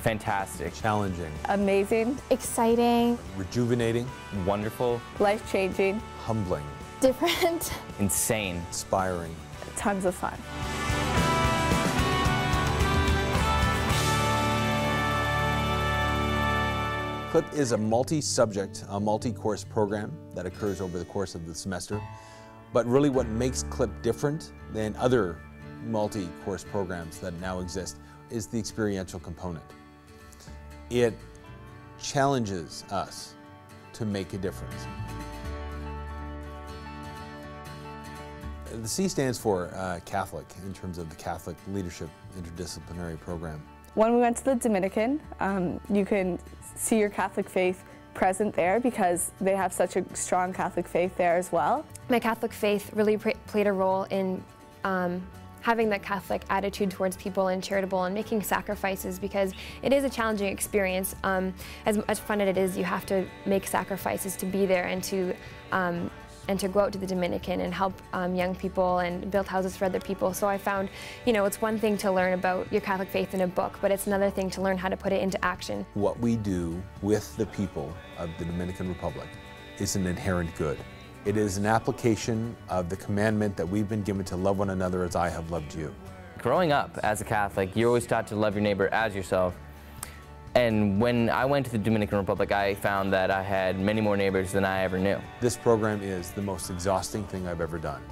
Fantastic. Challenging. Amazing. Exciting. Rejuvenating. Wonderful. Life-changing. Humbling. Different. Insane. Inspiring. Tons of fun. C.L.I.P is a multi-subject, a multi-course program that occurs over the course of the semester. But really what makes C.L.I.P different than other multi-course programs that now exist is the experiential component. It challenges us to make a difference. The C stands for Catholic in terms of the Catholic Leadership Interdisciplinary Program. When we went to the Dominican, you can see your Catholic faith present there because they have such a strong Catholic faith there as well. My Catholic faith really played a role in having that Catholic attitude towards people and charitable and making sacrifices, because it is a challenging experience. As much fun as it is, you have to make sacrifices to be there and to go out to the Dominican and help young people and build houses for other people. So I found, it's one thing to learn about your Catholic faith in a book, but it's another thing to learn how to put it into action. What we do with the people of the Dominican Republic is an inherent good. It is an application of the commandment that we've been given to love one another as I have loved you. Growing up as a Catholic, you're always taught to love your neighbor as yourself. And when I went to the Dominican Republic, I found that I had many more neighbors than I ever knew. This program is the most exhausting thing I've ever done.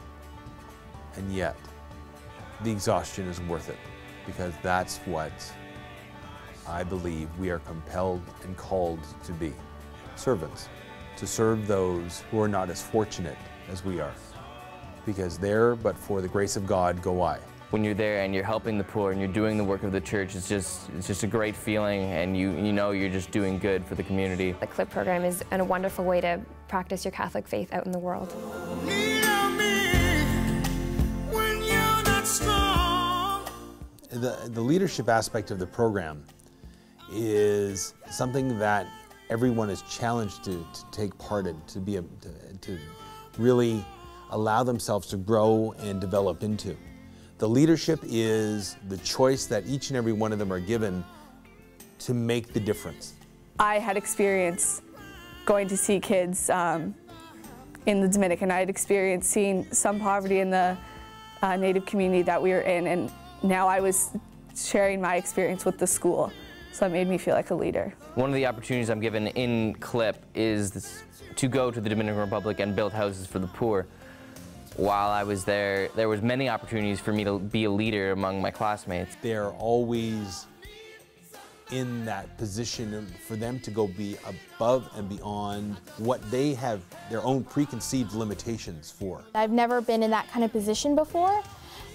And yet, the exhaustion is worth it, because that's what I believe we are compelled and called to be. Servants. To serve those who are not as fortunate as we are. Because there, but for the grace of God, go I. When you're there and you're helping the poor and you're doing the work of the church, it's just a great feeling, and you know you're just doing good for the community. The C.L.I.P program is a wonderful way to practice your Catholic faith out in the world. The leadership aspect of the program is something that everyone is challenged to take part in, to really allow themselves to grow and develop into. The leadership is the choice that each and every one of them are given to make the difference. I had experience going to see kids in the Dominican. I had experienced seeing some poverty in the Native community that we were in, and now I was sharing my experience with the school. So it made me feel like a leader. One of the opportunities I'm given in C.L.I.P is to go to the Dominican Republic and build houses for the poor. While I was there was many opportunities for me to be a leader among my classmates. They're always in that position for them to go be above and beyond what they have their own preconceived limitations for. I've never been in that kind of position before,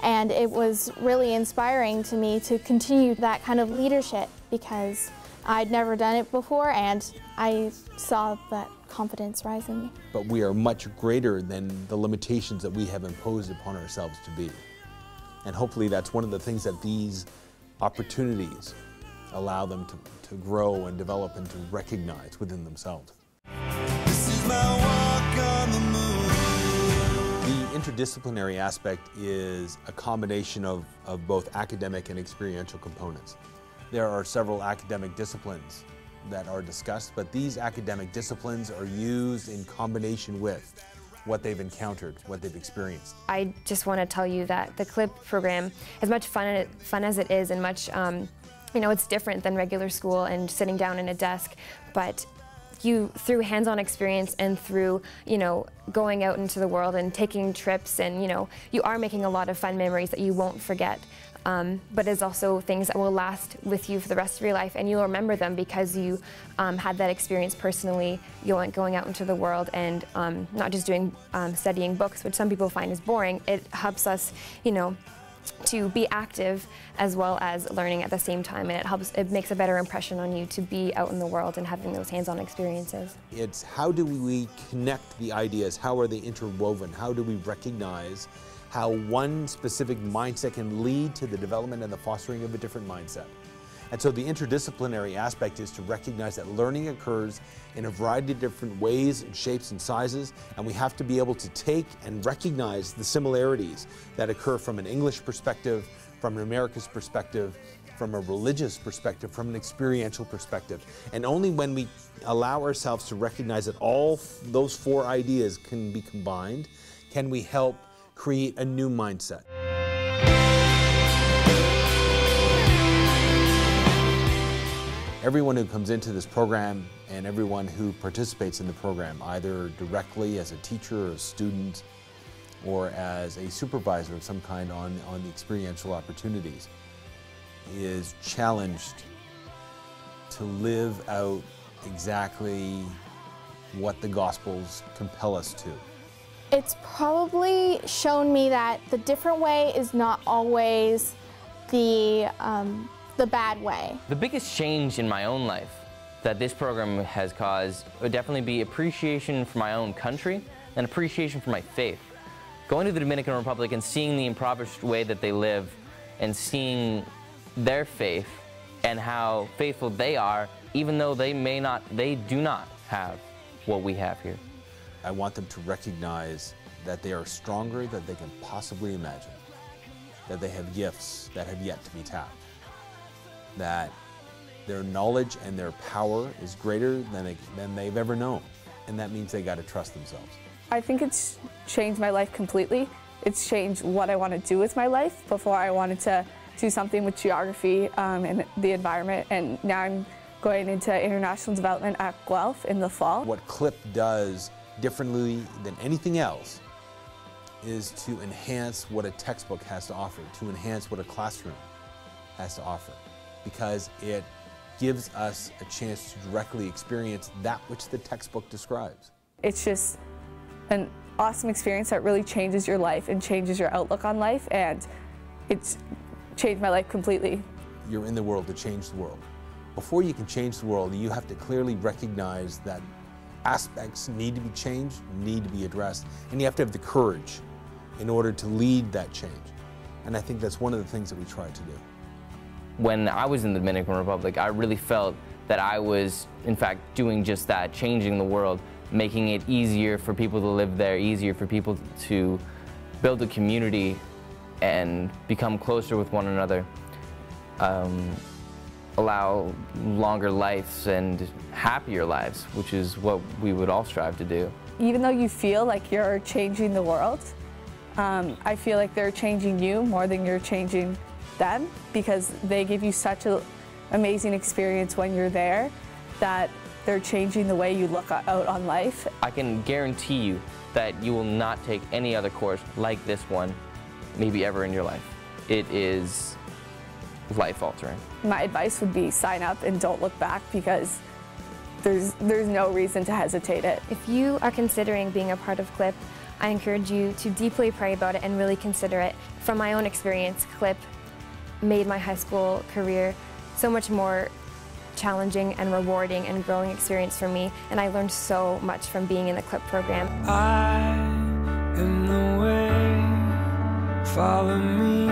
and it was really inspiring to me to continue that kind of leadership because I'd never done it before, and I saw that confidence rise in me. But we are much greater than the limitations that we have imposed upon ourselves to be. And hopefully that's one of the things that these opportunities allow them to grow and develop and to recognize within themselves. This is my walk on the moon. The interdisciplinary aspect is a combination of both academic and experiential components. There are several academic disciplines that are discussed, but these academic disciplines are used in combination with what they've encountered, what they've experienced. I just want to tell you that the C.L.I.P program, as much fun as it is, and much, it's different than regular school and sitting down in a desk, but through hands-on experience and through, going out into the world and taking trips, and, you are making a lot of fun memories that you won't forget. But it's also things that will last with you for the rest of your life, and you'll remember them because you had that experience personally, going out into the world and not just studying books, which some people find is boring. It helps us, to be active as well as learning at the same time, and it makes a better impression on you to be out in the world and having those hands-on experiences. It's how do we connect the ideas, how are they interwoven, how do we recognize how one specific mindset can lead to the development and the fostering of a different mindset. And so the interdisciplinary aspect is to recognize that learning occurs in a variety of different ways and shapes and sizes, and we have to be able to take and recognize the similarities that occur from an English perspective, from an America's perspective, from a religious perspective, from an experiential perspective. And only when we allow ourselves to recognize that all those four ideas can be combined, can we help create a new mindset. Everyone who comes into this program and everyone who participates in the program, either directly as a teacher or a student or as a supervisor of some kind on the experiential opportunities, is challenged to live out exactly what the Gospels compel us to. It's probably shown me that the different way is not always the bad way. The biggest change in my own life that this program has caused would definitely be appreciation for my own country and appreciation for my faith. Going to the Dominican Republic and seeing the impoverished way that they live and seeing their faith and how faithful they are, even though they do not have what we have here. I want them to recognize that they are stronger than they can possibly imagine, that they have gifts that have yet to be tapped, that their knowledge and their power is greater than they've ever known, and that means they got to trust themselves. I think it's changed my life completely. It's changed what I want to do with my life. Before I wanted to do something with geography and the environment, and now I'm going into international development at Guelph in the fall. What C.L.I.P does differently than anything else is to enhance what a textbook has to offer, to enhance what a classroom has to offer, because it gives us a chance to directly experience that which the textbook describes. It's just an awesome experience that really changes your life and changes your outlook on life, and it's changed my life completely. You're in the world to change the world. Before you can change the world, you have to clearly recognize that aspects need to be changed, need to be addressed, and you have to have the courage in order to lead that change. And I think that's one of the things that we try to do. When I was in the Dominican Republic, I really felt that I was, in fact, doing just that, changing the world, making it easier for people to live there, easier for people to build a community and become closer with one another, allow longer lives and happier lives, which is what we would all strive to do. Even though you feel like you're changing the world, I feel like they're changing you more than you're changing them, because they give you such an amazing experience when you're there that they're changing the way you look out on life. I can guarantee you that you will not take any other course like this one, maybe ever in your life. It is life-altering. My advice would be sign up and don't look back, because there's no reason to hesitate it. If you are considering being a part of C.L.I.P, I encourage you to deeply pray about it and really consider it. From my own experience, C.L.I.P made my high school career so much more challenging and rewarding and growing experience for me, and I learned so much from being in the C.L.I.P program. I am the way, follow me.